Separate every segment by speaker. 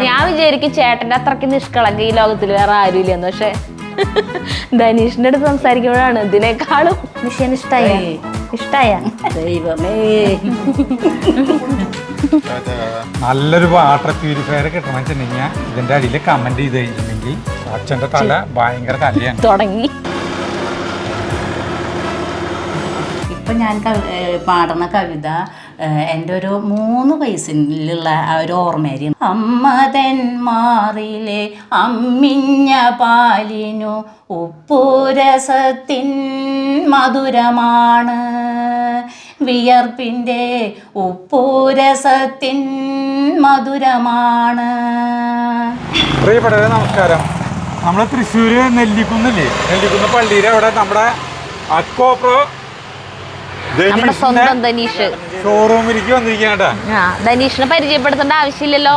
Speaker 1: ഞാൻ വിചാരിക്കും ചേട്ടന്റെ അത്രയ്ക്ക് നിഷ്കളങ്ക ഈ ലോകത്തിൽ വേറെ ആരും ഇല്ലെന്ന്. പക്ഷെ ധനീഷിന്റെ അടുത്ത് സംസാരിക്കുമ്പോഴാണ് ഇതിനേക്കാളും വിഷയം ഇഷ്ടായ
Speaker 2: ദൈവമേ.
Speaker 3: നല്ലൊരു വാട്ടർ പ്യൂരിഫയർ കിട്ടണം വെച്ചിട്ടുണ്ടെങ്കിൽ ഇതിന്റെ അടിയിൽ കമന്റ് ചെയ്ത് കഴിഞ്ഞിട്ടുണ്ടെങ്കിൽ അച്ഛന്റെ തല ഭയങ്കര തലയാണ്.
Speaker 1: തുടങ്ങി.
Speaker 2: ഇപ്പൊ ഞാൻ പാടുന്ന കവിത എൻ്റെ ഒരു 3 വയസ്സിലുള്ള ഒരു ഓർമ്മയായി. അമ്മതന്മാറിലെ അമ്മിഞ്ഞ പാലിനു ഉപ്പുരസത്തിൻ മധുരമാണ്, വിയർപ്പിൻ്റെ ഉപ്പുരസത്തിൻ മധുരമാണ്.
Speaker 3: പ്രിയപ്പെട്ടവരെ നമസ്കാരം. നമ്മൾ തൃശ്ശൂര് നെല്ലിക്കുന്നില്ലേ, നെല്ലിക്കുന്ന് പള്ളിയുടെ അവിടെ നമ്മുടെ അക്കോപ്രോ
Speaker 1: നമ്മുടെ സ്വന്തം ധനീഷ്
Speaker 3: ഷോറൂമിലേക്ക് വന്നിരിക്കണ.
Speaker 1: ധനീഷിനെ പരിചയപ്പെടുത്തേണ്ട ആവശ്യമില്ലല്ലോ.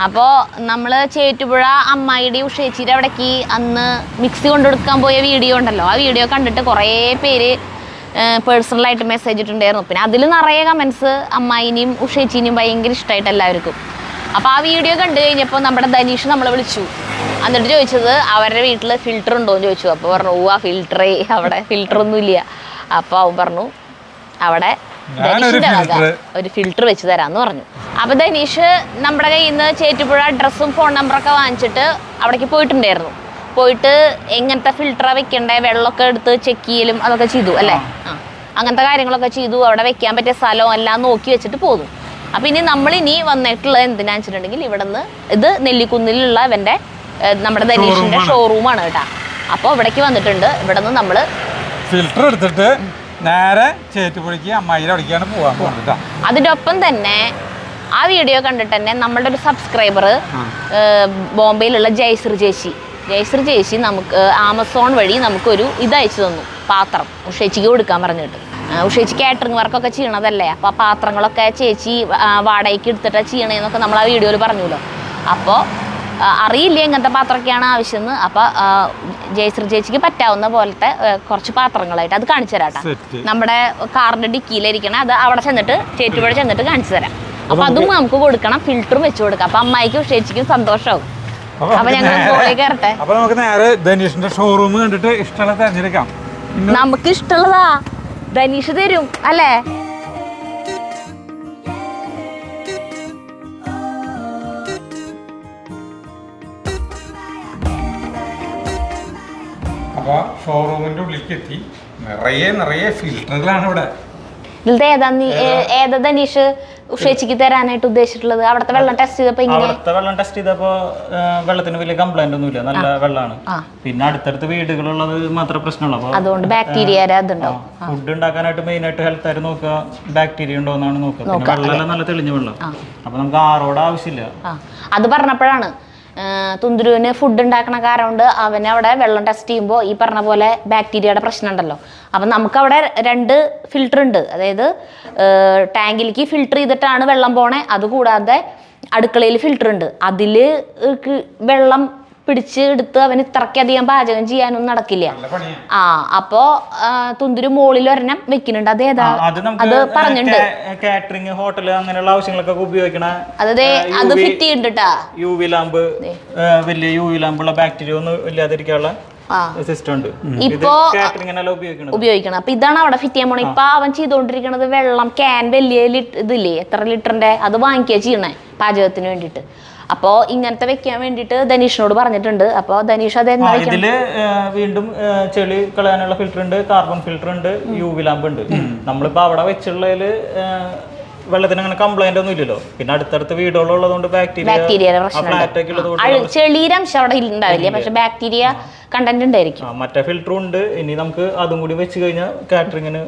Speaker 1: അപ്പോൾ നമ്മൾ ചേറ്റുപുഴ അമ്മായിയുടെ ഉഷേച്ചിയുടെ അവിടേക്ക് അന്ന് മിക്സി കൊണ്ടുകൊടുക്കാൻ പോയ വീഡിയോ ഉണ്ടല്ലോ, ആ വീഡിയോ കണ്ടിട്ട് കുറേ പേര് പേഴ്സണലായിട്ട് മെസ്സേജ് ഇട്ടുണ്ടായിരുന്നു. പിന്നെ അതിൽ നിറയെ കമൻസ് അമ്മായിനെയും ഉഷേച്ചിനെയും ഭയങ്കര ഇഷ്ടമായിട്ട് എല്ലാവർക്കും. അപ്പോൾ ആ വീഡിയോ കണ്ടു കഴിഞ്ഞപ്പോൾ നമ്മുടെ ധനീഷ് നമ്മളെ വിളിച്ചു. എന്നിട്ട് ചോദിച്ചത് അവരുടെ വീട്ടിൽ ഫിൽറ്റർ ഉണ്ടോ എന്ന് ചോദിച്ചു. അപ്പോൾ പറഞ്ഞു ആ ഫിൽറ്ററേ അവിടെ ഫിൽറ്ററൊന്നും ഇല്ല. അപ്പോൾ അവൻ പറഞ്ഞു അവിടെ ധനീഷിന്റെ ഒരു ഫിൽറ്റർ വെച്ച് തരാമെന്ന് പറഞ്ഞു. അപ്പോൾ ധനീഷ് നമ്മുടെ കയ്യിൽ നിന്ന് ചേറ്റുപുഴ അഡ്രസ്സും ഫോൺ നമ്പറൊക്കെ വാങ്ങിച്ചിട്ട് അവിടേക്ക് പോയിട്ടുണ്ടായിരുന്നു. പോയിട്ട് എങ്ങനത്തെ ഫിൽറ്ററാണ് വെക്കണ്ടേ, വെള്ളമൊക്കെ എടുത്ത് ചെക്ക് ചെയ്യലും അതൊക്കെ ചെയ്തു അല്ലേ. അങ്ങനത്തെ കാര്യങ്ങളൊക്കെ ചെയ്തു. അവിടെ വെക്കാൻ പറ്റിയ സ്ഥലം എല്ലാം നോക്കി വെച്ചിട്ട് പോന്നു. അപ്പോൾ ഇനി നമ്മളിനി വന്നിട്ടുള്ളത് എന്തിനാന്ന് വെച്ചിട്ടുണ്ടെങ്കിൽ ഇവിടെ നിന്ന് ഇത് നെല്ലിക്കുന്നിലുള്ള ഇവൻ്റെ നമ്മുടെ ധനീഷിൻ്റെ ഷോറൂമാണ് കേട്ടോ. അപ്പോൾ ഇവിടേക്ക് വന്നിട്ടുണ്ട്. ഇവിടെ നിന്ന് നമ്മൾ
Speaker 3: ഫിൽറ്റർ എടുത്തിട്ട് നേരെ ചേറ്റുപുഴയ്ക്ക് അമ്മായിയുടെ അവിടേക്കാണ് പോകാൻ പോകുന്നത്.
Speaker 1: അതിൻ്റെ ഒപ്പം തന്നെ ആ വീഡിയോ കണ്ടിട്ട് തന്നെ നമ്മളുടെ ഒരു സബ്സ്ക്രൈബർ ബോംബെയിലുള്ള ജയശ്രീ ചേച്ചി നമുക്ക് ആമസോൺ വഴി നമുക്കൊരു അയച്ചു തന്നു, പാത്രം ഉഷേച്ചിക്ക് കൊടുക്കാൻ പറഞ്ഞിട്ട്. ഉഷേച്ചി കാറ്ററിംഗ് വർക്കൊക്കെ ചെയ്യണതല്ലേ, അപ്പോൾ ആ പാത്രങ്ങളൊക്കെ ചേച്ചി വാടകയ്ക്ക് എടുത്തിട്ടാണ് ചെയ്യണേന്നൊക്കെ നമ്മൾ ആ വീഡിയോയിൽ പറഞ്ഞല്ലോ. അപ്പോൾ അറിയില്ല എങ്ങനത്തെ പാത്രമൊക്കെയാണ് ആവശ്യമെന്ന്. അപ്പോൾ ജയശ്രീ ചേച്ചിക്ക് പറ്റാവുന്ന പോലത്തെ കുറച്ച് പാത്രങ്ങളായിട്ട് അത് കാണിച്ചു തരാം കേട്ടോ. നമ്മുടെ കാറിൻ്റെ ഡിക്കിയിലിരിക്കണം, അത് അവിടെ ചെന്നിട്ട് ചേറ്റുപുഴ ചെന്നിട്ട് കാണിച്ചു തരാം. അപ്പോൾ അതും നമുക്ക് കൊടുക്കണം, ഫിൽറ്ററും വെച്ച് കൊടുക്കാം. അപ്പോൾ അമ്മായിക്കും ഉഷേച്ചിക്കും സന്തോഷമാവും. അപ്പൊ ഞങ്ങൾ ഗോളിൽ കയറട്ടെ.
Speaker 3: അപ്പൊ നമുക്ക് നേരെ ധനീഷിന്റെ ഷോറൂം കണ്ടിട്ട് ഇഷ്ടമുള്ള തിരഞ്ഞെടുക്കാം.
Speaker 1: നമുക്ക് ഇഷ്ടമുള്ളതാ ധനീഷ് തരും അല്ലേ.
Speaker 3: അപ്പൊ ഷോറൂമിന്റെ ഉള്ളിലേക്ക് എത്തി. നിറയെ ഫിൽറ്ററുകളാണ് ഇവിടെ.
Speaker 1: ഇതിലത്തെ ഏതാ ധനീഷ് ഉഷേച്ചിക്ക് തരാനായിട്ട് ഉദ്ദേശിച്ചിട്ടുള്ളത്? അവിടുത്തെ വെള്ളം ടെസ്റ്റ് ചെയ്തപ്പോ
Speaker 4: വെള്ളത്തിന് വലിയ കംപ്ലൈന്റ് ഒന്നുമില്ല, നല്ല വെള്ളമാണ്. പിന്നെ അടുത്തടുത്ത് വീടുകളുള്ളത് മാത്രമേ പ്രശ്നമുള്ളൂ.
Speaker 1: അതുകൊണ്ട് ബാക്ടീരിയ
Speaker 4: ഫുഡ് ഉണ്ടാക്കാനായിട്ട് മെയിൻ ആയിട്ട് ഹെൽത്ത് ആയിട്ട് നോക്കുക, ബാക്ടീരിയ ഉണ്ടോ എന്നാണ് നോക്കുക. പിന്നെ വെള്ളം നല്ല തെളിഞ്ഞ വെള്ളം, അപ്പൊ നമുക്ക് ആറോട് ആവശ്യമില്ല.
Speaker 1: അത് പറഞ്ഞപ്പോഴാണ് തുന്തുരുവിന് ഫുഡ് ഉണ്ടാക്കണ കാരണം കൊണ്ട് അവനെ അവിടെ വെള്ളം ടെസ്റ്റ് ചെയ്യുമ്പോൾ ഈ പറഞ്ഞ പോലെ ബാക്ടീരിയയുടെ പ്രശ്നം ഉണ്ടല്ലോ. അപ്പം നമുക്കവിടെ 2 ഫിൽറ്റർ ഉണ്ട്. അതായത് ടാങ്കിലേക്ക് ഫിൽറ്റർ ചെയ്തിട്ടാണ് വെള്ളം പോണേ. അതുകൂടാതെ അടുക്കളയിൽ ഫിൽറ്റർ ഉണ്ട്. അതിൽ വെള്ളം പിടിച്ച് എടുത്ത് അവന് ഇത്രയ്ക്കധികം പാചകം ചെയ്യാനൊന്നും നടക്കില്ല. അപ്പോ തുന്തുരു മോളിൽ ഒരെണ്ണം വെക്കുന്നുണ്ട്. അതേതാ അത് പറഞ്ഞിട്ടുണ്ട്.
Speaker 4: കാറ്ററിംഗ്, ഹോട്ടൽ അങ്ങനെയുള്ള ആവശ്യങ്ങളൊക്കെ ഉപയോഗിക്കണ
Speaker 1: അത് ഫിറ്റ് ചെയ്യുന്നുണ്ട്.
Speaker 4: UV ലാമ്പ്, വലിയ UV ലാമ്പുള്ള ബാക്ടീരിയ ഒന്നും ഇല്ലാതിരിക്കാനുള്ള സിസ്റ്റം ഉണ്ട്.
Speaker 1: ഇപ്പോ ഉപയോഗിക്കണം. അപ്പൊ ഇതാണ് അവിടെ ഫിറ്റ് ചെയ്യാൻ പോണേ. ഇപ്പൊ അവൻ ചെയ്തോണ്ടിരിക്കണത് വെള്ളം ക്യാൻ വലിയ ഇതില്ലേ, എത്ര ലിറ്ററിന്റെ, അത് വാങ്ങിക്കുക ചെയ്യണേ പാചകത്തിന് വേണ്ടിട്ട്. അപ്പോ ഇങ്ങനത്തെ വെക്കാൻ വേണ്ടിട്ട് ധനീഷിനോട് പറഞ്ഞിട്ടുണ്ട്. അപ്പൊ ധനീഷ്
Speaker 4: ഇതില് വീണ്ടും ചെളി കളയാനുള്ള ഫിൽറ്റർ ഉണ്ട്, കാർബൺ ഫിൽറ്റർ ഉണ്ട്, UV ലാമ്പ് ഉണ്ട്. നമ്മളിപ്പോ അവിടെ വെച്ചുള്ളതില് വെള്ളത്തിന് അങ്ങനെ കംപ്ലൈന്റ് ഒന്നും ഇല്ലല്ലോ. പിന്നെ അടുത്തടുത്ത് വീടുകളുള്ളതുകൊണ്ട്
Speaker 1: ബാക്ടീരിയയുടെ പ്രശ്നം, ചെളിയുടെ അംശം അവിടെ ഉണ്ടാവില്ല, പക്ഷെ ബാക്ടീരിയ കണ്ടന്റ് ഉണ്ടായിരിക്കും.
Speaker 4: മറ്റേ ഫിൽറ്ററും ഉണ്ട്. ഇനി നമുക്ക് അതും കൂടി വെച്ച് കഴിഞ്ഞാൽ കാറ്ററിങ്ങിന്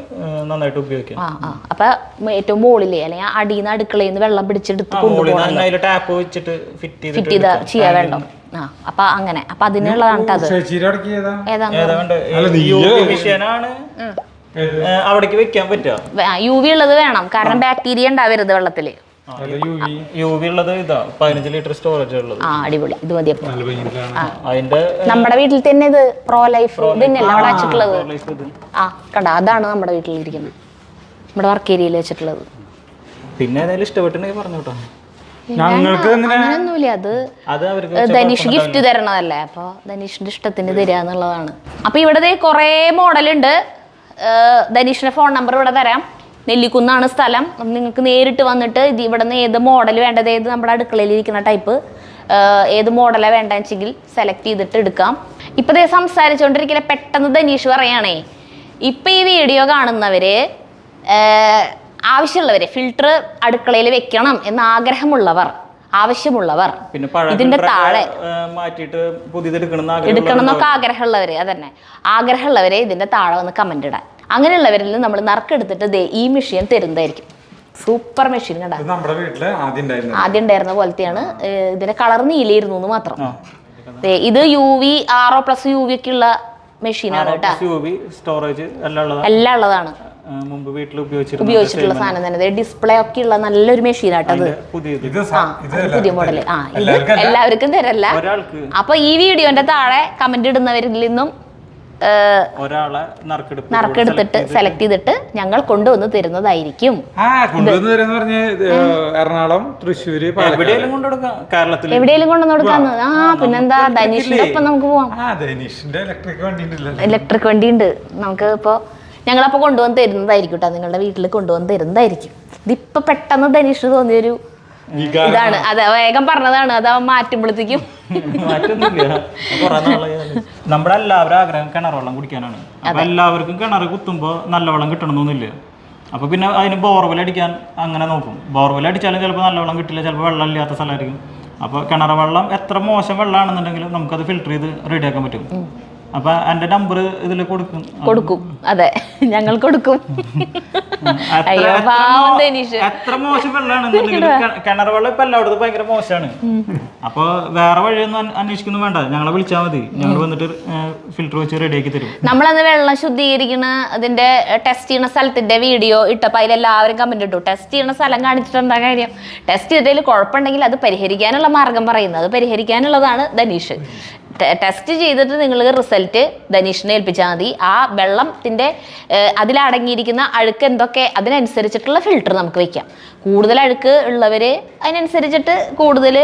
Speaker 4: നന്നായിട്ട് ഉപയോഗിക്കാം.
Speaker 1: അപ്പൊ ഏറ്റവും മുകളിലേ അല്ലെങ്കിൽ അടിയിൽ അടുക്കളയിൽ നിന്ന് വെള്ളം പിടിച്ചെടുത്ത്
Speaker 4: ടാപ്പ് വെച്ചിട്ട് ഫിറ്റ്
Speaker 1: ചെയ്ത് ചെയ്യാൻ വേണ്ടോ. അപ്പൊ അങ്ങനെ അപ്പൊ അതിനുള്ളതാണ്
Speaker 4: അവിടേക്ക് വെക്കാൻ പറ്റുക.
Speaker 1: UV ഉള്ളത് വേണം, കാരണം ബാക്ടീരിയ ഉണ്ടാവരുത് വെള്ളത്തില്.
Speaker 4: UV ഉള്ളത് ഇതാ 15 ലിറ്റർ സ്റ്റോറേജ് ഉള്ളത്.
Speaker 1: അടിപൊളി, ഇത് മതി. അതിന്റെ നമ്മുടെ വീട്ടിൽ തന്നെ ഇത് പ്രോ ലൈഫ് തന്നെയല്ല അവിടെ വെച്ചിട്ടുള്ളത്. കണ്ട, അതാണ് നമ്മുടെ വീട്ടിലിരിക്കുന്നത്, നമ്മുടെ വർക്ക് ഏരിയയിൽ വെച്ചിട്ടുള്ളത്.
Speaker 4: പിന്നെ ഏതായാലും ഇഷ്ടപ്പെട്ടുണ്ടെങ്കിൽ പറഞ്ഞു കേട്ടോ.
Speaker 3: ഞങ്ങൾക്ക്
Speaker 1: അങ്ങനെയൊന്നുമില്ല.
Speaker 4: അത് അവർക്ക്
Speaker 1: ധനീഷ് ഗിഫ്റ്റ് തരണതല്ലേ, അപ്പൊ ധനീഷിന്റെ ഇഷ്ടത്തിന് തരിക എന്നുള്ളതാണ്. അപ്പൊ ഇവിടെ കുറേ മോഡലുണ്ട്. ധനീഷിന്റെ ഫോൺ നമ്പർ ഇവിടെ തരാം. നെല്ലിക്കുന്നാണ് സ്ഥലം. നിങ്ങൾക്ക് നേരിട്ട് വന്നിട്ട് ഇവിടെ നിന്ന് ഏത് മോഡൽ വേണ്ടത്, ഏത് നമ്മുടെ അടുക്കളയിൽ ഇരിക്കുന്ന ടൈപ്പ് ഏത് മോഡലാണ് വേണ്ടതെന്ന് വെച്ചെങ്കിൽ സെലക്ട് ചെയ്തിട്ട് എടുക്കാം. ഇപ്പം ഇതേ സംസാരിച്ചുകൊണ്ടിരിക്കുന്ന പെട്ടെന്ന് ധനീഷ് പറയുകയാണേ, ഇപ്പം ഈ വീഡിയോ കാണുന്നവര് ആവശ്യമുള്ളവര് ഫിൽറ്റർ അടുക്കളയിൽ വെക്കണം എന്ന് ആവശ്യമുള്ളവർ ഇതിന്റെ താഴെ
Speaker 4: മാറ്റിയിട്ട് പുതിയത്
Speaker 1: എടുക്കണം എന്നൊക്കെ ആഗ്രഹമുള്ളവര്, അതന്നെ ആഗ്രഹമുള്ളവരെ ഇതിന്റെ താഴെ വന്ന് കമന്റ് ഇടാൻ. അങ്ങനെയുള്ളവരിൽ നമ്മൾ നറുക്കെടുത്തിട്ട് ഈ മെഷീൻ തരുന്നതായിരിക്കും. സൂപ്പർ മെഷീൻ കണ്ടാ,
Speaker 3: നമ്മുടെ വീട്ടില്
Speaker 1: ആദ്യം ഉണ്ടായിരുന്ന പോലത്തെയാണ്. ഇതിന്റെ കളർ നീലയിരുന്നു എന്ന് മാത്രം. ഇത് UV RO+ UV ഒക്കെ ഉള്ള മെഷീനാണ് കേട്ടോ.
Speaker 4: സ്റ്റോറേജ്
Speaker 1: എല്ലാം ഉള്ളതാണ്.
Speaker 4: മുമ്പ് വീട്ടിൽ
Speaker 1: ഉപയോഗിച്ചിട്ടുള്ള സാധനം തന്നെ. ഡിസ്പ്ലേ ഒക്കെ ഉള്ള നല്ലൊരു മെഷീനാട്ടത്. പുതിയ മോഡല്. എല്ലാവർക്കും തരല്ല. അപ്പൊ ഈ വീഡിയോന്റെ താഴെ കമന്റ് ഇടുന്നവരിൽ നിന്നും
Speaker 4: ഒരാളെ
Speaker 1: നറുക്കെടുത്തിട്ട് സെലക്ട് ചെയ്തിട്ട് ഞങ്ങൾ കൊണ്ടുവന്ന് തരുന്നതായിരിക്കും.
Speaker 3: എറണാകുളം, തൃശ്ശൂര്,
Speaker 4: എവിടെയെങ്കിലും
Speaker 1: കൊണ്ടുവന്ന് കൊടുക്കാന്ന്. പിന്നെന്താ, ധനീഷിന്റെ ഒപ്പം നമുക്ക് പോവാം. ഇലക്ട്രിക് വണ്ടി ഉണ്ട് നമുക്ക്. ഇപ്പൊ ഞങ്ങളപ്പോ കൊണ്ടുവന്ന് തരുന്നതായിരിക്കും കേട്ടോ, നിങ്ങളുടെ വീട്ടിൽ കൊണ്ടുവന്ന് തരുന്നതായിരിക്കും. ഇതിപ്പൊ പെട്ടെന്ന് ധനീഷ് തോന്നിയൊരു ഇതാണ്. അതെ, വേഗം പറഞ്ഞതാണ്. അത് മാറ്റുമ്പോഴത്തേക്കും
Speaker 4: നമ്മുടെ എല്ലാവരും ആഗ്രഹം കിണർ വെള്ളം കുടിക്കാനാണ്. അപ്പൊ എല്ലാവർക്കും കിണർ കുത്തുമ്പോ നല്ല വെള്ളം കിട്ടണമെന്നൊന്നുമില്ല. അപ്പൊ പിന്നെ അതിന് ബോർവെൽ അടിക്കാൻ അങ്ങനെ നോക്കും. ബോർവെൽ അടിച്ചാലും ചിലപ്പോൾ നല്ല വെള്ളം കിട്ടില്ല, ചിലപ്പോൾ വെള്ളം ഇല്ലാത്ത സ്ഥലമായിരിക്കും. അപ്പോൾ കിണർ വെള്ളം എത്ര മോശം വെള്ളമാണെന്നുണ്ടെങ്കിലും നമുക്കത് ഫിൽറ്റർ ചെയ്ത് റെഡിയാക്കാൻ പറ്റും. അപ്പൊ എന്റെ നമ്പർ ഇതിൽ കൊടുക്കും.
Speaker 1: അതെ, ഞങ്ങൾ കൊടുക്കും.
Speaker 4: എത്ര മോശം വെള്ളമാണെന്നുണ്ടെങ്കിലും കിണർ വെള്ളം ഇപ്പൊ എല്ലായിടത്തും ഭയങ്കര മോശമാണ്. അപ്പൊ വേറെ വഴിയൊന്നും അന്വേഷിക്കുന്നു വേണ്ട, ഞങ്ങളെ വിളിച്ചാൽ മതി. ഞങ്ങൾ വന്നിട്ട് ഫിൽറ്റർ വെച്ച് റെഡിയാക്കി തരും.
Speaker 1: നമ്മളന്ന് വെള്ളം ശുദ്ധീകരിക്കുന്ന അതിന്റെ ടെസ്റ്റ് ചെയ്യുന്ന സ്ഥലത്തിന്റെ വീഡിയോ ഇട്ടപ്പോൾ അതിലെല്ലാവരും കമന്റ് ഇട്ടു. ടെസ്റ്റ് ചെയ്യുന്ന സ്ഥലം കാണിച്ചിട്ട് എന്താ കാര്യം? ടെസ്റ്റ് ചെയ്തതിൽ കുഴപ്പമുണ്ടെങ്കിൽ അത് പരിഹരിക്കാനുള്ള മാർഗം പറയുന്നത്. അത് പരിഹരിക്കാനുള്ളതാണ് ധനീഷ്. ടെസ്റ്റ് ചെയ്തിട്ട് നിങ്ങൾ റിസൾട്ട് ധനീഷിനെ ഏൽപ്പിച്ചാൽ മതി. ആ വെള്ളത്തിൻ്റെ അതിലടങ്ങിയിരിക്കുന്ന അഴുക്ക് എന്തൊക്കെ അതിനനുസരിച്ചിട്ടുള്ള ഫിൽറ്റർ നമുക്ക് വയ്ക്കാം. കൂടുതൽ അഴുക്ക് ഉള്ളവർ അതിനനുസരിച്ചിട്ട് കൂടുതൽ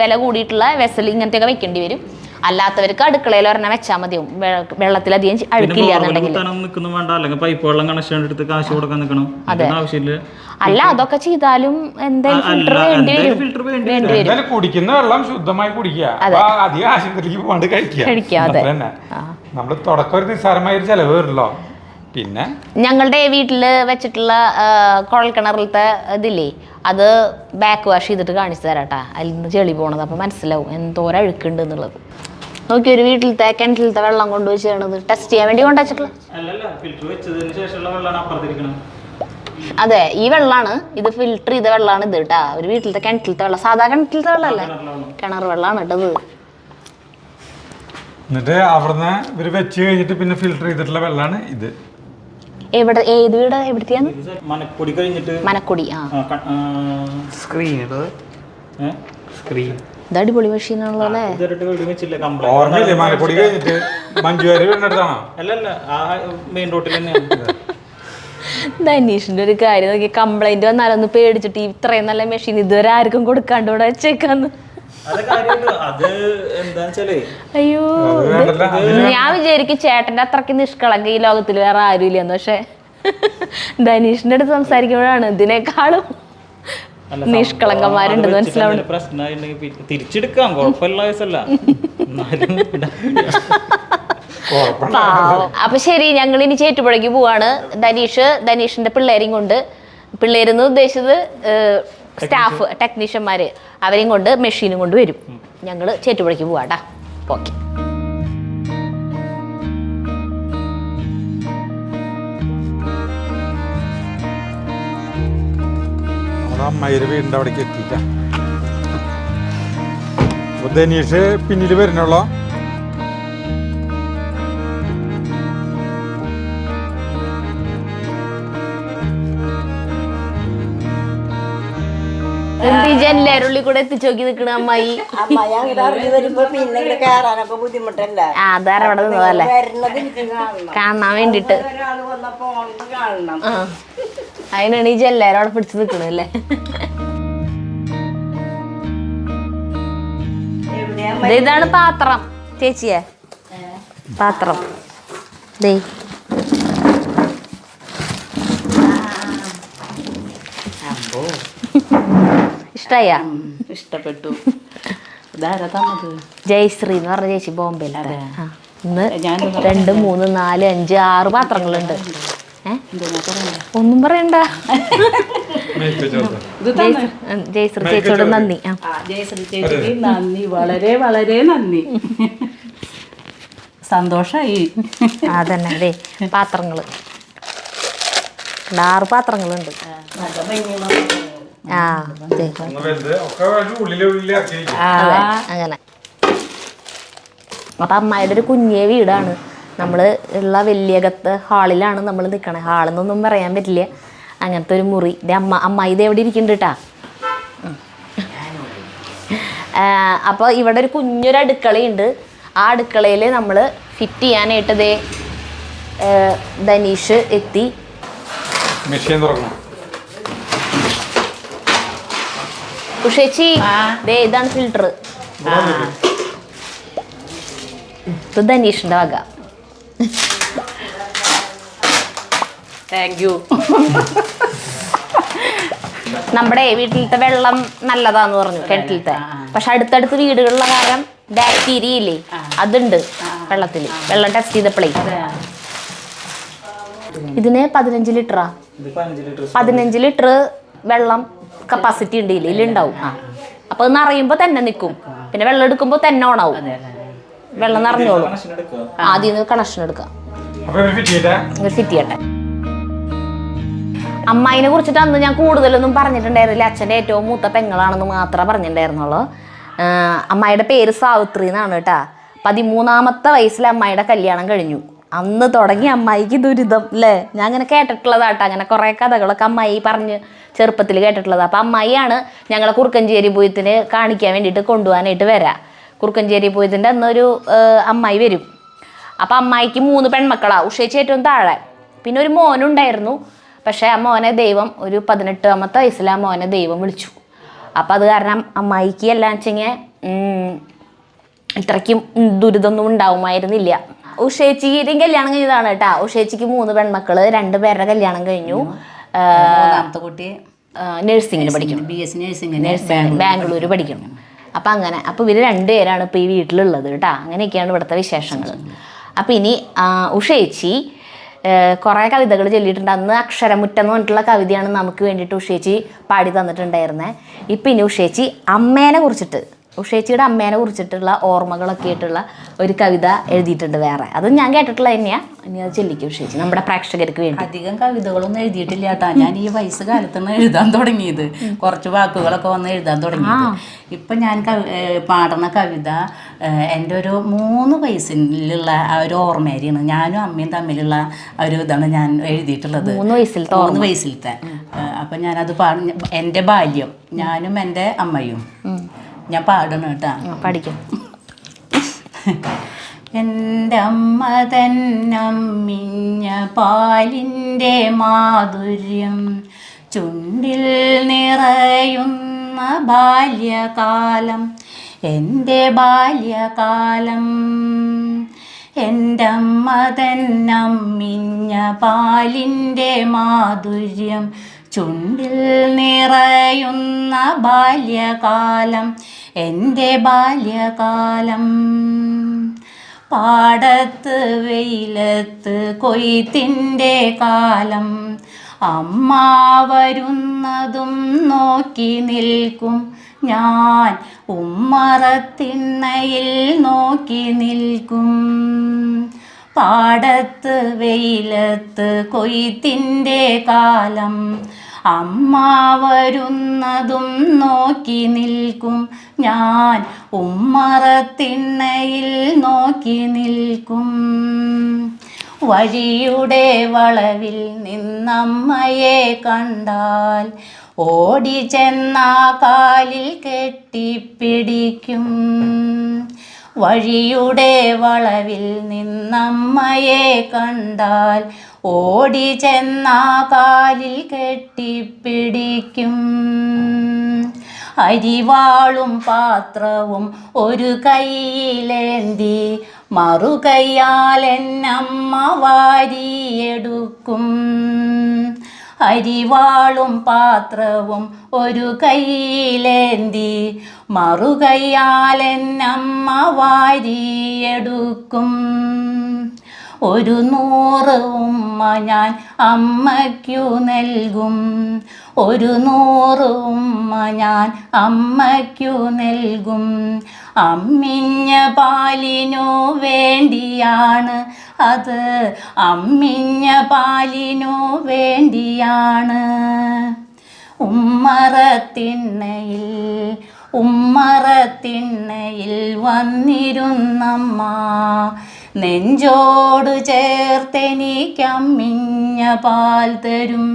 Speaker 1: വില കൂടിയിട്ടുള്ള വെസൽ ഇങ്ങനത്തെയൊക്കെ വെക്കേണ്ടി വരും. അല്ലാത്തവർക്ക് അടുക്കളയിൽ ഒരെണ്ണം വെച്ചാൽ മതിയാവും. വെള്ളത്തിലധികം അഴുക്കില്ല എന്നുണ്ടെങ്കിൽ. അല്ല, അതൊക്കെ ചെയ്താലും എന്തായാലും ഫിൽറ്റർ വേണ്ടി വരും.
Speaker 3: കുടിക്കുന്ന വെള്ളം ശുദ്ധമായി കുടിക്കുക, അധികം ആശുപത്രിക്ക് പോകാണ്ട് കഴിക്കുക. നമ്മള് തുടക്കം ഒരു നിസ്സാരമായ ഒരു ചെലവ് വരില്ലോ. പിന്നെ
Speaker 1: ഞങ്ങളുടെ വീട്ടിൽ വെച്ചിട്ടുള്ള കുഴൽക്കിണറിലത്തെ ഇതില്ലേ, അത് ബാക്ക് വാഷ് ചെയ്തിട്ട് കാണിച്ചു തരാട്ടാ. അതിൽ നിന്ന് ചെളി പോണത്. അപ്പൊ മനസ്സിലാവും എന്തോരം അഴുക്കുണ്ട് എന്നുള്ളത്. നോക്കി, ഒരു വീട്ടിലത്തെ കിണറ്റിലത്തെ വെള്ളം കൊണ്ടുപോയി ചെയ്യണത് ടെസ്റ്റ് ചെയ്യാൻ വേണ്ടി കൊണ്ടുവച്ചിട്ടുള്ള. അതെ, ഈ വെള്ളമാണ്. ഇത് ഫിൽറ്റർ ചെയ്ത വെള്ളമാണ് ഇത് കേട്ടാ. ഒരു വീട്ടിലത്തെ കിണറ്റിലത്തെ വെള്ളം, സാധാ കിണറ്റിലത്തെ വെള്ളമല്ലേ, കിണർ വെള്ളമാണ് കേട്ടത്.
Speaker 3: എന്നിട്ട് അവിടുന്ന് ഇവര് വെച്ച് കഴിഞ്ഞിട്ട് പിന്നെ ഫിൽറ്റർ ചെയ്തിട്ടുള്ള വെള്ളമാണ് ഇത്.
Speaker 1: എവിടെ, ഏത് വീട്, എവിടത്തെയാണ്?
Speaker 4: മനക്കൊടി കഴിഞ്ഞിട്ട്.
Speaker 1: മനക്കൊടി.
Speaker 4: സ്ക്രീൻ
Speaker 1: ഇത് അടിപൊളി മെഷീനാണല്ലോ അല്ലേ?
Speaker 3: ഓർമ്മയില്ലേ മനക്കൊടി കഴിഞ്ഞിട്ട് മഞ്ജുവാരി വീടിനടുത്താണോ?
Speaker 4: അല്ലല്ല, ആ മെയിൻ റോട്ടിൽ തന്നെയാണ്.
Speaker 1: ധനീഷിന്റെ ഒരു കാര്യം നോക്കി, കംപ്ലൈന്റ് വന്നാലൊന്ന് പേടിച്ചിട്ട് ഇത്രയും നല്ല മെഷീൻ ഇതുവരെ ആർക്കും കൊടുക്കാണ്ട് ഇവിടെ വെച്ചേക്കാന്ന്. അയ്യോ, ഞാൻ വിചാരിക്കും ചേട്ടന്റെ അത്രയ്ക്ക് നിഷ്കളങ്ക ഈ ലോകത്തിൽ വേറെ ആരും ഇല്ലെന്ന്. പക്ഷെ ധനീഷിന്റെ അടുത്ത് സംസാരിക്കുമ്പോഴാണ് ഇതിനേക്കാളും നിഷ്കളങ്കന്മാരുണ്ടെന്ന് മനസ്സിലാവുന്നത്.
Speaker 4: തിരിച്ചെടുക്കാം, കുഴപ്പമില്ല.
Speaker 1: അപ്പൊ ശരി, ഞങ്ങൾ ഇനി ചേറ്റുപുഴയ്ക്ക് പോവാണ്. ധനീഷിന്റെ പിള്ളേരെയും കൊണ്ട്, പിള്ളേരെന്ന് ഉദ്ദേശിച്ചത് സ്റ്റാഫ് ടെക്നീഷ്യന്മാര്, അവരെയും കൊണ്ട് മെഷീനും കൊണ്ട് വരും. ഞങ്ങൾ ചേറ്റുപുഴയ്ക്ക് പോവാട്ടാ. ഓക്കെ.
Speaker 3: അമ്മയുടെ വീടിൻ്റെ അവിടേക്ക് എത്തിയിട്ട. ധനീഷ് പിന്നിൽ വരുന്നുള്ളോ?
Speaker 1: ജനലുള്ളിൽ കൂടെ എത്തിച്ചോക്കി നിക്കണ അമ്മായി. അതാര അവിടെ നിന്നതല്ലേ കാണാൻ വേണ്ടിട്ട്. അതിനാണ് ഈ ജെല്ലാരും അവിടെ പിടിച്ചു നിക്കണല്ലേ. ഇതാണ് പാത്രം ചേച്ചിയെ, പാത്രം ദേ. ഇഷ്ടായ?
Speaker 2: ഇഷ്ടപ്പെട്ടു. ഇതാരാ തന്നത്?
Speaker 1: ജയശ്രീ എന്ന് പറഞ്ഞ ചേച്ചി ബോംബെയിൽ. ഇന്ന്
Speaker 2: ഞാൻ
Speaker 1: 2, 3, 4, 5, 6 പാത്രങ്ങളുണ്ട്. ഒന്നും പറയണ്ട. ജയശ്രീ ചേച്ചിയോട് നന്ദി.
Speaker 2: ജയശ്രീ ചേച്ചിക്ക് നന്ദി, വളരെ വളരെ നന്ദി. സന്തോഷായി.
Speaker 1: അതന്നെ അതെ, പാത്രങ്ങള് 6 പാത്രങ്ങളുണ്ട്. ആ അതെ, അങ്ങനെ. അപ്പം അമ്മായിയുടെ ഒരു കുഞ്ഞേ വീടാണ്. നമ്മൾ ഉള്ള വലിയകത്ത് ഹാളിലാണ് നമ്മൾ നിൽക്കണേ. ഹാളെന്നൊന്നും പറയാൻ പറ്റില്ല, അങ്ങനത്തെ ഒരു മുറി. ഇത് അമ്മായി ഇത് എവിടെ ഇരിക്കുന്നുണ്ട് കേട്ടാ. അപ്പോൾ ഇവിടെ ഒരു കുഞ്ഞൊരു അടുക്കളയുണ്ട്. ആ അടുക്കളയിൽ നമ്മൾ ഫിറ്റ് ചെയ്യാനായിട്ട് ദേ ധനീഷ് എത്തി. ഉഷേച്ചി ദേ ഇതാണ് ഫിൽട്ടർ. ഇത് ധനീഷിന്റെ വക.
Speaker 2: Thank you.
Speaker 1: നമ്മുടെ വീട്ടിലത്തെ വെള്ളം നല്ലതാന്ന് പറഞ്ഞു, കിണറ്റിലത്തെ. പക്ഷെ അടുത്തടുത്ത് വീടുകളിലുള്ള കാരണം ബാക്ടീരിയ ഇല്ലേ, അതുണ്ട് വെള്ളത്തിൽ. വെള്ളം ടെസ്റ്റ് ചെയ്തപ്പോഴേ ഇതിന് 15 ലിറ്ററാ. 15 ലിറ്റർ വെള്ളം കപ്പാസിറ്റി ഉണ്ട് ഇതിലുണ്ടാവും. അപ്പൊ അത് നിറയുമ്പോ തന്നെ നിൽക്കും. പിന്നെ വെള്ളം എടുക്കുമ്പോ തന്നെ ഓണാവും. വെള്ളം നിറഞ്ഞോളും. ആദ്യം കണക്ഷൻ എടുക്കാം, ഫിറ്റ് ചെയ്യട്ടെ. അമ്മായിനെ കുറിച്ചിട്ട് അന്ന് ഞാൻ കൂടുതലൊന്നും പറഞ്ഞിട്ടുണ്ടായിരുന്നില്ല. അച്ഛൻ്റെ ഏറ്റവും മൂത്ത പെങ്ങളാണെന്ന് മാത്രമേ പറഞ്ഞിട്ടുണ്ടായിരുന്നുള്ളൂ. അമ്മായിയുടെ പേര് സാവിത്രി എന്നാണ് കേട്ടാ. 13ാമത്തെ വയസ്സിൽ അമ്മായിയുടെ കല്യാണം കഴിഞ്ഞു. അന്ന് തുടങ്ങി അമ്മായിക്ക് ദുരിതം അല്ലേ. ഞാൻ അങ്ങനെ കേട്ടിട്ടുള്ളതാട്ടോ. അങ്ങനെ കുറേ കഥകളൊക്കെ അമ്മായി പറഞ്ഞ് ചെറുപ്പത്തിൽ കേട്ടിട്ടുള്ളത്. അപ്പം അമ്മായിയാണ് ഞങ്ങളെ കുറുക്കഞ്ചേരി പൂയത്തിന് കാണിക്കാൻ വേണ്ടിയിട്ട് കൊണ്ടുപോകാനായിട്ട് വരാം. കുറുക്കഞ്ചേരി പൂയത്തിൻ്റെ അന്നൊരു അമ്മായി വരും. അപ്പം അമ്മായിക്ക് 3 പെൺമക്കളാണ്. ഉഷേച്ചി ഏറ്റവും താഴെ. പിന്നെ ഒരു മോനുണ്ടായിരുന്നു. പക്ഷേ ആ മോനെ ദൈവം ഒരു 18ാമത്തെ വയസ്സിൽ ആ മോനെ ദൈവം വിളിച്ചു. അപ്പം അത് കാരണം അമ്മായിക്ക് എല്ലാം വെച്ചെങ്കിൽ ഇത്രയ്ക്കും ദുരിതമൊന്നും ഉണ്ടാവുമായിരുന്നില്ല. ഉഷേച്ചിയും കല്യാണം കഴിഞ്ഞതാണ് കേട്ടാ. ഉഷേച്ചിക്ക് 3 പെൺമക്കൾ, 2 പേരുടെ കല്യാണം കഴിഞ്ഞു.
Speaker 2: കുട്ടി
Speaker 1: നഴ്സിങ്ങിന് പഠിക്കണം,
Speaker 2: BSc നഴ്സിംഗ്
Speaker 1: ബാംഗ്ലൂർ പഠിക്കണം. അപ്പം അങ്ങനെ. അപ്പോൾ ഇവർ 2 പേരാണ് ഇപ്പോൾ ഈ വീട്ടിലുള്ളത് കേട്ടോ. അങ്ങനെയൊക്കെയാണ് ഇവിടുത്തെ വിശേഷങ്ങൾ. അപ്പം ഇനി ഉഷേച്ചി കുറേ കവിതകൾ ചൊല്ലിയിട്ടുണ്ട്. അന്ന് അക്ഷരമുറ്റം എന്ന് പറഞ്ഞിട്ടുള്ള കവിതയാണ് നമുക്ക് വേണ്ടിയിട്ട് ഉഷേച്ചി പാടി തന്നിട്ടുണ്ടായിരുന്നത്. ഇപ്പം ഇനി ഉഷേച്ചി ഉഷേച്ചിയുടെ അമ്മേനെ കുറിച്ചിട്ടുള്ള ഓർമ്മകളൊക്കെ ആയിട്ടുള്ള ഒരു കവിത എഴുതിയിട്ടുണ്ട് വേറെ. അത് ഞാൻ കേട്ടിട്ടുള്ള തന്നെയാണ്. ഇനി അത് ചൊല്ലിക്കും ഉഷേച്ചി നമ്മുടെ പ്രേക്ഷകർക്ക് വേണ്ടി.
Speaker 2: അധികം കവിതകളൊന്നും എഴുതിയിട്ടില്ല കേട്ടാ. ഞാൻ ഈ വയസ്സ് കാലത്താണ് എഴുതാൻ തുടങ്ങിയത്. കുറച്ച് വാക്കുകളൊക്കെ വന്ന് എഴുതാൻ തുടങ്ങിയത്. ഇപ്പം ഞാൻ പാടുന്ന കവിത എൻ്റെ ഒരു 3 വയസ്സിലുള്ള ആ ഒരു ഓർമ്മേരിയാണ്. ഞാനും അമ്മയും തമ്മിലുള്ള ഒരു ഇതാണ് ഞാൻ എഴുതിയിട്ടുള്ളത്. 3 വയസ്സിലത്തെ. അപ്പം ഞാനത് എൻ്റെ ബാല്യം, ഞാനും എൻ്റെ അമ്മയും. ഞാൻ പാടണം കേട്ടാ.
Speaker 1: പഠിക്കും.
Speaker 2: എൻ്റെ അമ്മ തന്നമ്മിഞ്ഞ പാലിൻ്റെ മാധുര്യം ചുണ്ടിൽ നിറയുന്ന ബാല്യകാലം, എൻ്റെ ബാല്യകാലം. എൻ്റെ അമ്മ തന്നമ്മിഞ്ഞ പാലിൻ്റെ മാധുര്യം ചുണ്ടിൽ നിറയുന്ന ബാല്യകാലം, എൻ്റെ ബാല്യകാലം. പാടത്ത് വെയിലത്ത് കൊയ്ത്തിൻ്റെ കാലം, അമ്മ വരുന്നതും നോക്കി നിൽക്കും ഞാൻ, ഉമ്മറത്തിണ്ണയിൽ നോക്കി നിൽക്കും. പാടത്ത് വെയിലത്ത് കൊയ്ത്തിൻ്റെ കാലം, അമ്മ വരുന്നതും നോക്കി നിൽക്കും ഞാൻ, ഉമ്മറത്തിണ്ണയിൽ നോക്കി നിൽക്കും. വഴിയുടെ വളവിൽ നിന്നമ്മയെ കണ്ടാൽ ഓടി ചെന്നാ കാലിൽ കെട്ടിപ്പിടിക്കും. വഴിയുടെ വളവിൽ നിന്നമ്മയെ കണ്ടാൽ ഓടി ചെന്നാ കാലിൽ കെട്ടിപ്പിടിക്കും. അരിവാളും പാത്രവും ഒരു കൈയിലേന്തി മറുകൈയാൽ എന്നമ്മ വാരിയെടുക്കും. അരിവാളും പാത്രവും ഒരു കൈയിലേന്തി മറുകൈയാൽ എന്നമ്മ വാരിയെടുക്കും. 100 ഉമ്മ ഞാൻ അമ്മയ്ക്കു നൽകും. 100 ഉമ്മ ഞാൻ അമ്മയ്ക്കു നൽകും. അമ്മിഞ്ഞ പാലിനു വേണ്ടിയാണ് അത്, അമ്മിഞ്ഞ പാലിനു വേണ്ടിയാണ്. ഉമ്മറത്തിണ്ണയിൽ വന്നിരുന്നമ്മ നെഞ്ചോട് ചേർത്തെനിക്കമ്മിഞ്ഞ പാൽ തരും.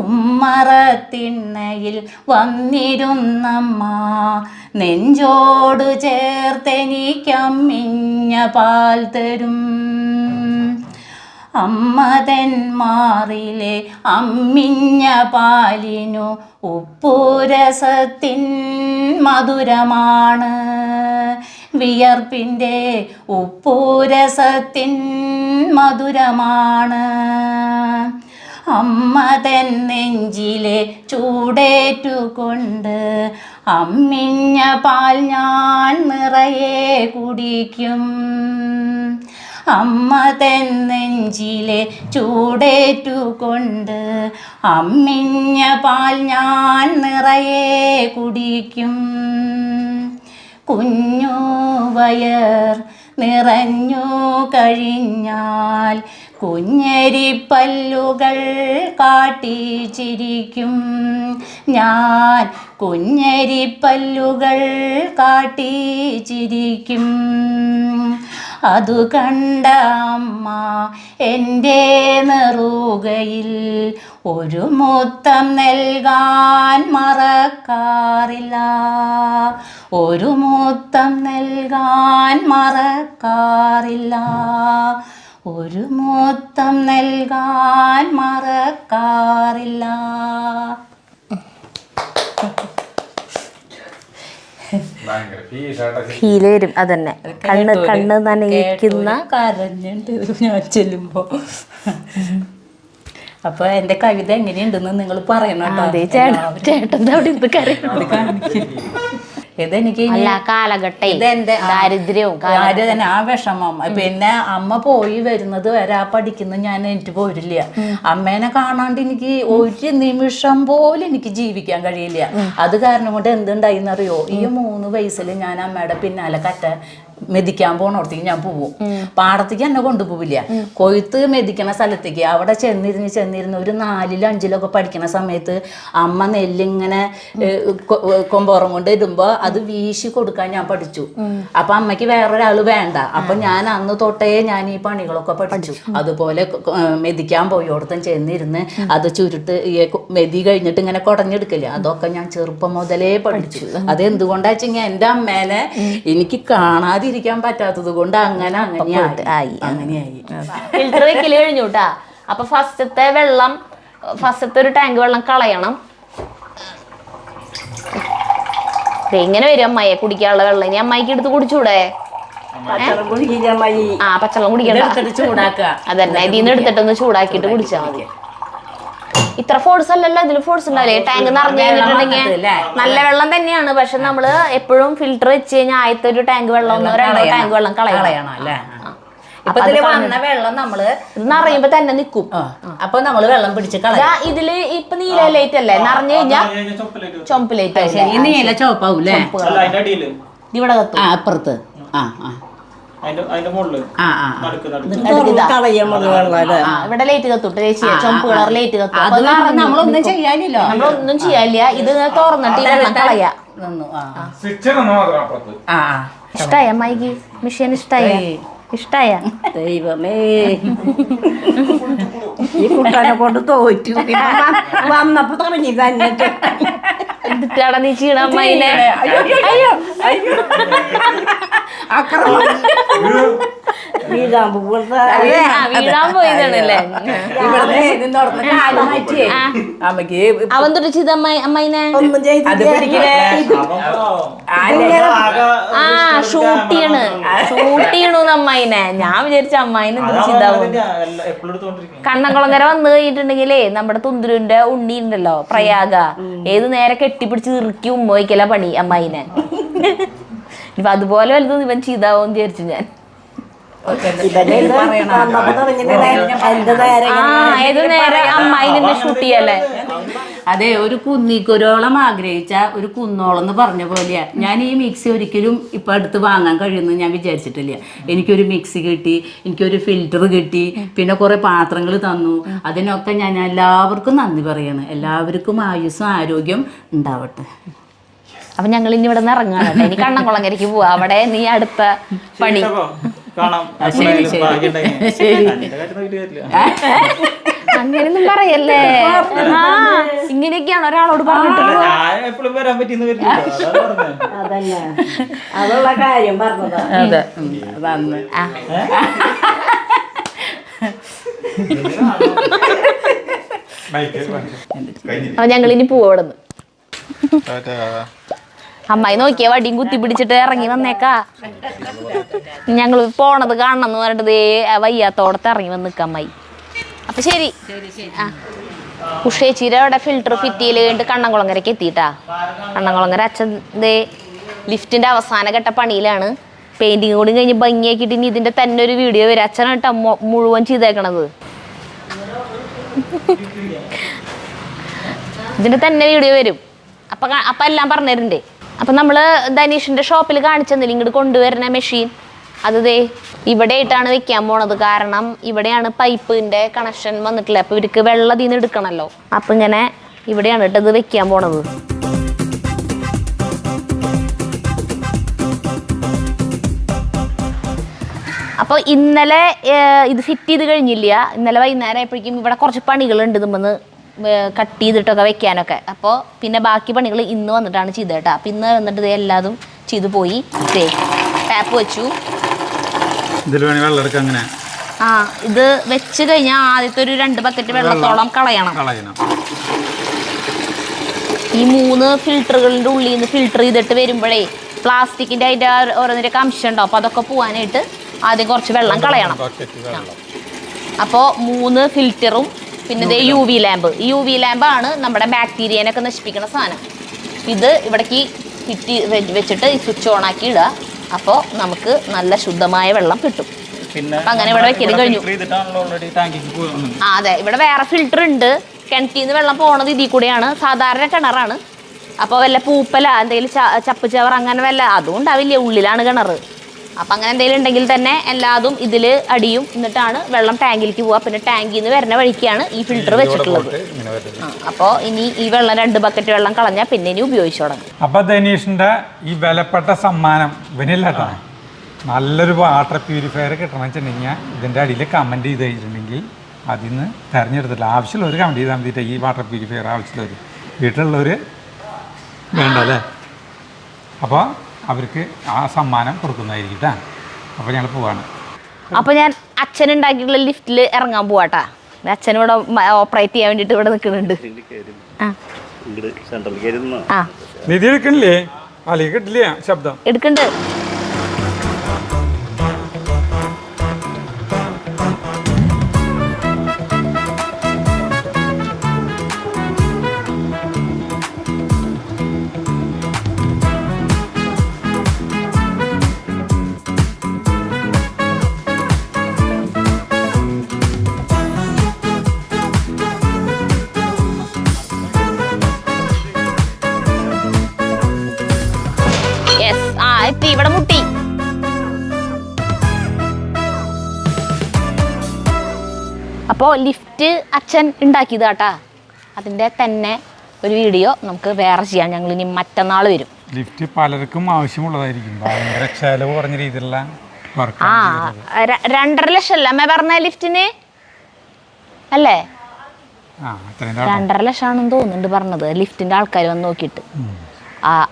Speaker 2: ഉമ്മറത്തിണ്ണയിൽ വന്നിരുന്നമ്മ നെഞ്ചോട് ചേർത്തെനിക്കമ്മിഞ്ഞ പാൽ തരും. അമ്മതന്മാറിലെ അമ്മിഞ്ഞ പാലിനു ഉപ്പുരസത്തിൻ മധുരമാണ്. വിയർപ്പിൻ്റെ ഉപ്പുരസത്തിൻ മധുരമാണ്. അമ്മ തൻ നെഞ്ചിലെ ചൂടേറ്റുകൊണ്ട് അമ്മിഞ്ഞ പാൽ ഞാൻ നിറയെ കുടിക്കും. അമ്മ തൻ നെഞ്ചിലെ ചൂടേറ്റുകൊണ്ട് അമ്മിഞ്ഞ പാൽ ഞാൻ നിറയെ കുടിക്കും. കുഞ്ഞു വയർ നിറഞ്ഞു കഴിഞ്ഞാൽ കുഞ്ഞരിപ്പല്ലുകൾ കാട്ടി ചിരിക്കും ഞാൻ. കുഞ്ഞരിപ്പല്ലുകൾ കാട്ടി ചിരിക്കും. അതു കണ്ട അമ്മ എൻ്റെ നെറുകയിൽ ഒരു മുത്തം നൽകാൻ മറക്കാറില്ല. ഒരു മുത്തം നൽകാൻ മറക്കാറില്ല. ഒരു മുത്തം നൽകാൻ മറക്കാറില്ല.
Speaker 1: ഫീൽ വരും. അതന്നെ കണ്ണ് നനയിക്കുന്ന
Speaker 2: കരഞ്ഞിട്ട് ഞാൻ ചെല്ലുമ്പോ. അപ്പൊ എന്റെ കവിത എങ്ങനെയുണ്ടെന്ന് നിങ്ങൾ പറയണം.
Speaker 1: ചേട്ടൻ്റെ അവിടെ ഇത്
Speaker 2: ഇതെനിക്ക്
Speaker 1: കാലഘട്ടം ദാരിദ്ര്യവും
Speaker 2: തന്നെ ആ വിഷമം. പിന്നെ അമ്മ പോയി വരുന്നത് വരെ ആ പഠിക്കുന്ന ഞാൻ എനിക്ക് പോരില്ല. അമ്മേനെ കാണാണ്ട് എനിക്ക് ഒരു നിമിഷം പോലും എനിക്ക് ജീവിക്കാൻ കഴിയില്ല. അത് കാരണം കൊണ്ട് എന്തുണ്ടായിന്നറിയോ, ഈ 3 വയസ്സിൽ ഞാൻ അമ്മയുടെ പിന്നാലെ മെതിക്കാൻ പോണോടത്തേക്ക് ഞാൻ പോവും. പാടത്തേക്ക് എന്നെ കൊണ്ടുപോവില്ല. കൊയ്ത്ത് മെതിക്കണ സ്ഥലത്തേക്ക് അവിടെ ചെന്നിരുന്ന് ഒരു 4ലും 5ലൊക്കെ പഠിക്കണ സമയത്ത് അമ്മ നെല്ലിങ്ങനെ കൊമ്പോറം കൊണ്ട് ഇടുമ്പോ അത് വീശി കൊടുക്കാൻ ഞാൻ പഠിച്ചു. അപ്പൊ അമ്മയ്ക്ക് വേറൊരാള് വേണ്ട. അപ്പൊ ഞാൻ അന്ന് തൊട്ടേ ഞാൻ ഈ പണികളൊക്കെ പഠിച്ചു. അതുപോലെ മെതിക്കാൻ പോയോടത്തും ചെന്നിരുന്ന് അത് ചുരുട്ട് മെതി കഴിഞ്ഞിട്ട് ഇങ്ങനെ കുടഞ്ഞെടുക്കില്ല, അതൊക്കെ ഞാൻ ചെറുപ്പം മുതലേ പഠിച്ചു. അതെന്തുകൊണ്ടാച്ചെങ്കിൽ എൻ്റെ അമ്മേനെ എനിക്ക് കാണാതെ ഇരിക്കാൻ പറ്റാത്തത് കൊണ്ട് അങ്ങനെയായി.
Speaker 1: ഫിൽറ്റർ വെക്കല് കഴിഞ്ഞു കേട്ടാ. അപ്പൊ ഫസ്റ്റത്തെ ഒരു ടാങ്ക് വെള്ളം കളയണം. ഇങ്ങനെ വരും അമ്മയെ കുടിക്കാനുള്ള വെള്ളം. ഇനി അമ്മായിക്ക് എടുത്ത് കുടിച്ചൂടെ? പച്ചവെള്ളം കുടിക്കണ്ട, അതന്നെ ഇതിന്ന് എടുത്തിട്ടൊന്ന് ചൂടാക്കിയിട്ട് കുടിച്ചാൽ മതി. ഇത്ര ഫോഴ്സ് അല്ലല്ലോ ഇതിൽ, ഫോഴ്സ് ഉണ്ടാവില്ലേ? ടാങ്ക് നിറഞ്ഞു കഴിഞ്ഞിട്ടുണ്ടെങ്കിൽ നല്ല വെള്ളം തന്നെയാണ്. പക്ഷെ നമ്മള് എപ്പോഴും ഫിൽറ്റർ വെച്ച് കഴിഞ്ഞാൽ ആദ്യത്തെ ഒരു ടാങ്ക് വെള്ളം 2 ടാങ്ക് വെള്ളം കളയണം അല്ലേ.
Speaker 2: ഇപ്പൊ വന്ന വെള്ളം നമ്മള്
Speaker 1: നിറയുമ്പോ തന്നെ നിക്കും.
Speaker 2: അപ്പൊ നമ്മള് വെള്ളം പിടിച്ച് കളയാം.
Speaker 1: ഇതില് ഇപ്പൊ നീല ലൈറ്റ് അല്ലേ, നിറഞ്ഞു കഴിഞ്ഞാൽ ചുമപ്പ് ലൈറ്റ്.
Speaker 2: ഈ നീല ചോപ്പാവൂലേ?
Speaker 1: ഇവിടെ കത്തും
Speaker 2: അപ്പുറത്ത്.
Speaker 1: ഇവിടെ ലൈറ്റ് കത്തുട്ട് ചേച്ചി, ചുമപ്പ് കളർ ലൈറ്റ് കത്തും.
Speaker 2: നമ്മളൊന്നും ചെയ്യാനില്ലോ,
Speaker 1: നമ്മളൊന്നും ചെയ്യാനില്ല. ഇത് തുറന്നിട്ട് വെള്ളം കളയാ. ഇഷ്ടായ അമ്മായിക്ക് മെഷീൻ? ഇഷ്ടായ
Speaker 2: ദൈവമേ, ഈ കുട്ടനെ കൊണ്ട് തോറ്റു. വന്നപ്പോ തുടങ്ങി തന്നിട്ട്
Speaker 1: എന്നിട്ടാണ് നീ ചീണ അമ്മായിനെ.
Speaker 2: അക്രമം
Speaker 1: അതെ, വീഴാൻ പോയതാണല്ലേ.
Speaker 2: അമ്മക്ക്
Speaker 1: അവൻ തൊട്ട് ചെയ്ത അമ്മയിനെ
Speaker 2: അത് പിടിക്കലേ
Speaker 1: ആ ഷൂട്ട് ചെയ്യണു അമ്മായിനെ. ഞാൻ വിചാരിച്ച അമ്മായിനെ എന്തൊരു ചിതാവും. കണ്ണംകുളങ്ങര വന്നു കഴിഞ്ഞിട്ടുണ്ടെങ്കിലേ നമ്മുടെ തുന്തുരുവിന്റെ ഉണ്ണി ഉണ്ടല്ലോ പ്രയാഗ, ഏത് നേരെ കെട്ടിപ്പിടിച്ച് ഇറുക്കി ഉമ്മ വയ്ക്കല പണി അമ്മായിനെ. ഇപ്പൊ അതുപോലെ വലുതും ഇവൻ ചെയ്താവോന്ന് വിചാരിച്ചു ഞാൻ. ഏത് നേരെ അമ്മായിനെ ഷൂട്ട് ചെയ്യല്ലേ.
Speaker 2: അതെ, ഒരു കുന്നിക്കുരോളം ആഗ്രഹിച്ച ഒരു കുന്നോളം എന്ന് പറഞ്ഞ പോലെയാ. ഞാൻ ഈ മിക്സി ഒരിക്കലും ഇപ്പൊ അടുത്ത് വാങ്ങാൻ കഴിയുമെന്ന് ഞാൻ വിചാരിച്ചിട്ടില്ല. എനിക്കൊരു മിക്സി കിട്ടി, എനിക്കൊരു ഫിൽറ്റർ കിട്ടി, പിന്നെ കുറെ പാത്രങ്ങൾ തന്നു. അതിനൊക്കെ ഞാൻ എല്ലാവർക്കും നന്ദി പറയാണ്. എല്ലാവർക്കും ആയുസ്സും ആരോഗ്യം ഉണ്ടാവട്ടെ.
Speaker 1: അപ്പൊ ഞങ്ങൾ ഇനി ഇവിടെ നിന്ന് ഇറങ്ങാണ്. ഇനി കണ്ണംകുളങ്ങരയ്ക്ക് പോവാ. അവിടെ നീ അടുത്ത പണി അങ്ങനെയൊന്നും പറയല്ലേ. ആ ഇങ്ങനെയൊക്കെയാണ് ഒരാളോട് പറഞ്ഞിട്ടുള്ളത്.
Speaker 2: അതുള്ള കാര്യം പറഞ്ഞത്. അതെ, നന്ദി.
Speaker 1: അപ്പൊ ഞങ്ങൾ ഇനി പോവാ ഇവിടെ നിന്ന്. അമ്മായി നോക്കിയ വടിയും കുത്തി പിടിച്ചിട്ട് ഇറങ്ങി വന്നേക്കാ. ഞങ്ങൾ പോണത് കാണണം എന്ന് പറഞ്ഞിട്ട് വയ്യാത്തോടത്ത് ഇറങ്ങി വന്ന് നിൽക്കാം അമ്മായി. അപ്പൊ ശരി. ആ ഉഷേച്ചിയുടെ അവിടെ ഫിൽറ്റർ ഫിറ്റ് ചെയ്ത് കഴിഞ്ഞിട്ട് കണ്ണംകുളങ്ങരയ്ക്ക് എത്തിയിട്ടാ. കണ്ണംകുളങ്ങര അച്ഛൻ ദേ ലിഫ്റ്റിന്റെ അവസാന ഘട്ട പണിയിലാണ്. പെയിന്റിങ് കൂടി കഴിഞ്ഞ് ഭംഗിയാക്കിയിട്ട് ഇനി ഇതിന്റെ തന്നെ ഒരു വീഡിയോ വരും. അച്ഛനായിട്ടാ മുഴുവൻ ചെയ്തേക്കണത്. ഇതിന്റെ തന്നെ വീഡിയോ വരും. അപ്പൊ എല്ലാം പറഞ്ഞിരുന്നേ. അപ്പൊ നമ്മള് ധനീഷിന്റെ ഷോപ്പിൽ കാണിച്ചെന്നില്ല ഇങ്ങോട്ട് കൊണ്ടുവരുന്ന മെഷീൻ, അത് ദേ ഇവിടെ ആയിട്ടാണ് വെക്കാൻ പോണത്. കാരണം ഇവിടെയാണ് പൈപ്പിന്റെ കണക്ഷൻ വന്നിട്ടില്ല. അപ്പൊ ഇവർക്ക് വെള്ളം ഇതിന്ന് എടുക്കണല്ലോ. അപ്പൊ ഇങ്ങനെ ഇവിടെയാണ് കേട്ടോ ഇത് വെക്കാൻ പോണത്. അപ്പോൾ ഇന്നലെ ഇത് ഫിറ്റ് ചെയ്ത് കഴിഞ്ഞില്ല. ഇന്നലെ വൈകുന്നേരം ആയപ്പോഴേക്കും ഇവിടെ കുറച്ച് പണികളുണ്ട് ഇതുമെന്ന് കട്ട് ചെയ്തിട്ടൊക്കെ വെക്കാനൊക്കെ. അപ്പോൾ പിന്നെ ബാക്കി പണികൾ ഇന്ന് വന്നിട്ടാണ് ചെയ്തേട്ടാ. അപ്പം ഇന്ന് വന്നിട്ട് ഇത് എല്ലാതും ചെയ്തു പോയി. ടാപ്പ് വെച്ചു. ആ ഇത് വെച്ച് കഴിഞ്ഞാൽ ആദ്യത്തെ ഒരു 2 ബക്കറ്റ് വെള്ളത്തോളം കളയണം. ഈ 3 ഫിൽറ്ററുകളുടെ ഉള്ളിൽ നിന്ന് ഫിൽറ്റർ ചെയ്തിട്ട് വരുമ്പോഴേ പ്ലാസ്റ്റിക്കിൻ്റെ അതിൻ്റെ ഓരോന്നിൻ്റെ അംശം ഉണ്ടാവും. അപ്പോൾ അതൊക്കെ പോകാനായിട്ട് ആദ്യം കുറച്ച് വെള്ളം കളയണം. അപ്പോൾ 3 ഫിൽറ്ററും പിന്നെ ഇത് UV ലാമ്പ്. ഈ UV ലാമ്പാണ് നമ്മുടെ ബാക്ടീരിയനൊക്കെ നശിപ്പിക്കുന്ന സാധനം. ഇത് ഇവിടേക്ക് ഫിറ്റ് വെച്ചിട്ട് ഈ സ്വിച്ച് ഓൺ ആക്കി ഇടുക. അപ്പോൾ നമുക്ക് നല്ല ശുദ്ധമായ വെള്ളം കിട്ടും. അപ്പം അങ്ങനെ ഇവിടെ വെക്കലും കഴിഞ്ഞു. ആ അതെ, ഇവിടെ വേറെ ഫിൽറ്റർ ഉണ്ട്. കിണറ്റിൽ നിന്ന് വെള്ളം പോണത് ഇതിൽ കൂടെയാണ്. സാധാരണ കിണറാണ്. അപ്പോൾ വല്ല പൂപ്പല എന്തെങ്കിലും ചപ്പ് ചവർ അങ്ങനെ വല്ല അതും ഉണ്ടാവില്ല. ഉള്ളിലാണ് കിണർ. അപ്പം അങ്ങനെ എന്തെങ്കിലും ഉണ്ടെങ്കിൽ തന്നെ എല്ലാതും ഇതിൽ അടിയും. എന്നിട്ടാണ് വെള്ളം ടാങ്കിലേക്ക് പോവുക. പിന്നെ ടാങ്കിൽ നിന്ന് വരുന്ന വഴിക്കാണ് ഈ ഫിൽറ്റർ വെച്ചിട്ടുള്ളത്. അപ്പോൾ ഇനി ഈ വെള്ളം 2 ബക്കറ്റ് വെള്ളം കളഞ്ഞാൽ പിന്നെ ഇനി ഉപയോഗിച്ചു തുടങ്ങും.
Speaker 3: അപ്പോൾ ധനീഷിൻ്റെ ഈ വിലപ്പെട്ട സമ്മാനം ഇവനില്ലാട്ടോ. നല്ലൊരു വാട്ടർ പ്യൂരിഫയർ കിട്ടണമെന്ന് വെച്ചിട്ടുണ്ടെങ്കിൽ ഇതിൻ്റെ അടിയിൽ കമൻറ്റ് ചെയ്ത് കഴിഞ്ഞിട്ടുണ്ടെങ്കിൽ അതിൽ നിന്ന് തിരഞ്ഞെടുത്തില്ല. ആവശ്യമുള്ളവർ കമൻറ്റ് ചെയ്താൽ മതിയിട്ട് ഈ വാട്ടർ പ്യൂരിഫയർ ആവശ്യമുള്ളവർ. വീട്ടിലുള്ളവർ വേണ്ട അല്ലേ. അപ്പോൾ അവർക്ക് ആ സമ്മാനം കൊടുക്കുന്നതായിരിക്കും കേട്ടോ. അപ്പോൾ ഞങ്ങൾ പോവാണ്.
Speaker 1: അപ്പോൾ ഞാൻ അച്ഛനുണ്ടാക്കിയിട്ടുള്ള ലിഫ്റ്റിൽ ഇറങ്ങാൻ പോവാട്ടാ. അച്ഛനിവിടെ ഓപ്പറേറ്റ് ചെയ്യാൻ വേണ്ടിയിട്ട് ഇവിടെ നിൽക്കുന്നുണ്ട്. ആ
Speaker 3: നിധി എടുക്കണില്ലേ? അല്ലെങ്കിൽ കിട്ടില്ല ശബ്ദം
Speaker 1: എടുക്കണ്ട്. ഇവിടെ മുട്ടി. അപ്പോൾ ലിഫ്റ്റ് അച്ഛൻ ഉണ്ടാക്കിയത് കേട്ടാ. അതിൻ്റെ തന്നെ ഒരു വീഡിയോ നമുക്ക് വേറെ ചെയ്യാം. ഞങ്ങൾ ഇനി മറ്റന്നാൾ വരും.
Speaker 3: ലിഫ്റ്റ് പലർക്കും ആവശ്യമുള്ളതായിരിക്കും. ഭയങ്കര ചെലവ് കുറഞ്ഞ രീതിയിലുള്ള
Speaker 1: 2.5 ലക്ഷം അല്ലേ അമ്മ പറഞ്ഞ ലിഫ്റ്റിന് അല്ലേ? 2.5 ലക്ഷമാണെന്ന് തോന്നുന്നുണ്ട് പറഞ്ഞത്. ലിഫ്റ്റിൻ്റെ ആൾക്കാർ വന്ന് നോക്കിയിട്ട്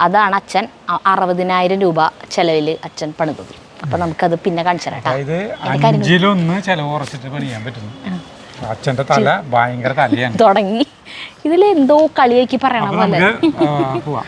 Speaker 1: അതാണ് അച്ഛൻ 60,000 രൂപ ചെലവിൽ അച്ഛൻ പണിതത്. അപ്പൊ നമുക്കത് പിന്നെ കാണിച്ചു തരാം
Speaker 3: അതായത് 5-ൽ-1 ചെലവ് കുറച്ചിട്ട് പണിയാൻ പറ്റുന്നു. അച്ഛന്റെ തല ഭയങ്കര തലയാണ്.
Speaker 1: തുടങ്ങി ഇതിലെന്തോ കളിയാക്കി പറയണ പോലെ.
Speaker 3: നമുക്ക് പോവാം.